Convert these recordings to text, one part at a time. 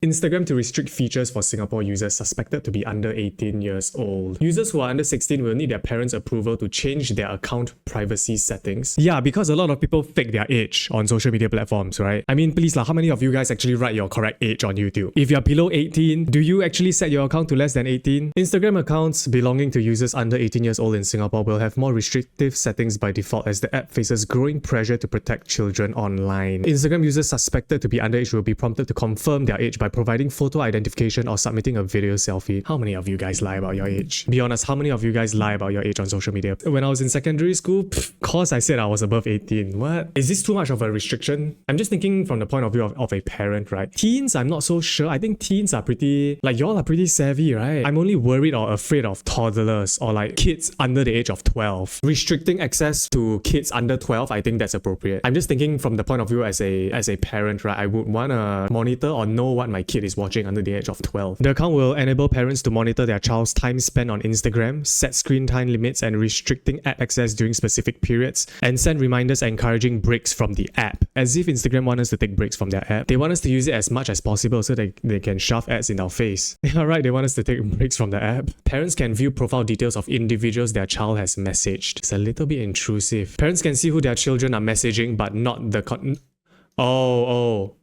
Instagram to restrict features for Singapore users suspected to be under 18 years old. Users who are under 16 will need their parents' approval to change their account privacy settings. Yeah, because a lot of people fake their age on social media platforms, right? I mean, please, how many of you guys actually write your correct age on YouTube? If you're below 18, do you actually set your account to less than 18? Instagram accounts belonging to users under 18 years old in Singapore will have more restrictive settings by default as the app faces growing pressure to protect children online. Instagram users suspected to be underage will be prompted to confirm their age by providing photo identification or submitting a video selfie. How many of you guys lie about your age? Be honest, how many of you guys lie about your age on social media? When I was in secondary school, course I said I was above 18. What? Is this too much of a restriction? I'm just thinking from the point of view of a parent, right? Teens, I'm not so sure. I think teens are pretty, like y'all are pretty savvy, right? I'm only worried or afraid of toddlers or like kids under the age of 12. Restricting access to kids under 12, I think that's appropriate. I'm just thinking from the point of view as a parent, right? I would want to monitor or know what my kid is watching under the age of 12. The account will enable parents to monitor their child's time spent on Instagram, set screen time limits and restricting app access during specific periods, and send reminders encouraging breaks from the app. As if Instagram want us to take breaks from their app. They want us to use it as much as possible so they can shove ads in our face. Yeah, right, they want us to take breaks from the app. Parents can view profile details of individuals their child has messaged. It's a little bit intrusive. Parents can see who their children are messaging but not the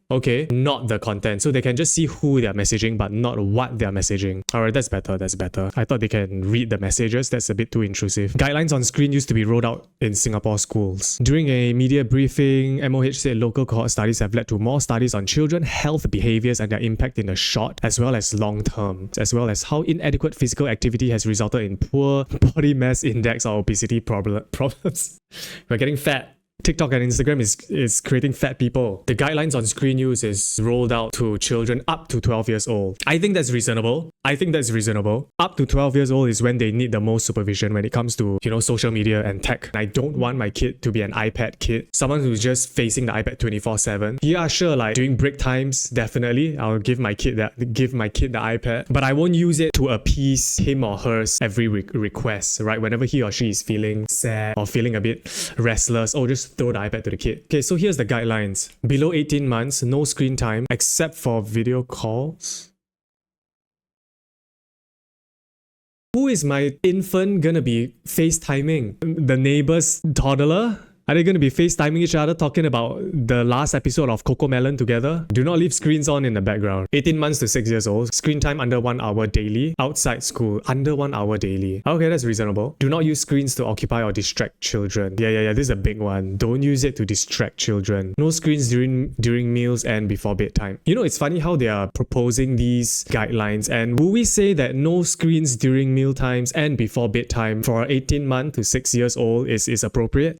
okay, not the content. So they can just see who they're messaging but not what they're messaging. Alright, that's better. I thought they can read the messages. That's a bit too intrusive. Guidelines on screen used to be rolled out in Singapore schools. During a media briefing, MOH said local cohort studies have led to more studies on children health behaviors and their impact in the short as well as long term, as well as how inadequate physical activity has resulted in poor body mass index or obesity problems. We're getting fat. TikTok and Instagram is creating fat people. The guidelines on screen use is rolled out to children up to 12 years old. I think that's reasonable. Up to 12 years old is when they need the most supervision when it comes to, social media and tech. I don't want my kid to be an iPad kid. Someone who's just facing the iPad 24/7. Yeah, sure, like during break times, definitely I'll give my kid the iPad, but I won't use it to appease him or hers every request, right? Whenever he or she is feeling sad or feeling a bit restless, just throw the iPad to the kid. Okay, so here's the guidelines. Below 18 months, no screen time except for video calls. Who is my infant gonna be FaceTiming? The neighbor's toddler? Are they going to be FaceTiming each other talking about the last episode of Coco Melon together? Do not leave screens on in the background. 18 months to 6 years old. Screen time under 1 hour daily. Outside school, under 1 hour daily. Okay, that's reasonable. Do not use screens to occupy or distract children. Yeah, this is a big one. Don't use it to distract children. No screens during meals and before bedtime. It's funny how they are proposing these guidelines, and will we say that no screens during meal times and before bedtime for 18 month to 6 years old is appropriate?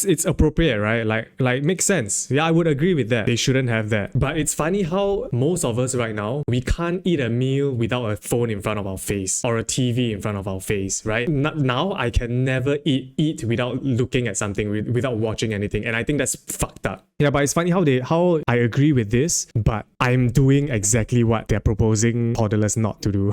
It's appropriate, right? Like makes sense. Yeah, I would agree with that. They shouldn't have that. But it's funny how most of us right now, we can't eat a meal without a phone in front of our face or a TV in front of our face, right? Now I can never eat without looking at something, without watching anything. And I think that's fucked up. Yeah, but it's funny how I agree with this, but I'm doing exactly what they're proposing toddlers not to do.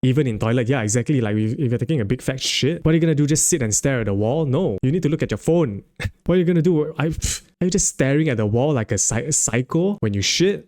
Even in toilet, yeah, exactly. Like if you're taking a big fat shit, what are you gonna do? Just sit and stare at the wall? No, you need to look at your phone. What are you gonna do? Are you just staring at the wall like a psycho when you shit?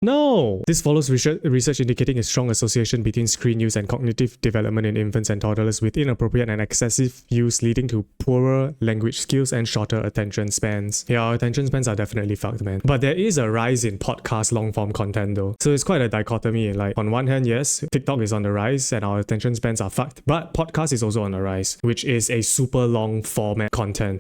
No! This follows research indicating a strong association between screen use and cognitive development in infants and toddlers, with inappropriate and excessive use leading to poorer language skills and shorter attention spans. Yeah, our attention spans are definitely fucked, man. But there is a rise in podcast long-form content though. So it's quite a dichotomy. Like on one hand, yes, TikTok is on the rise and our attention spans are fucked, but podcast is also on the rise, which is a super long format content.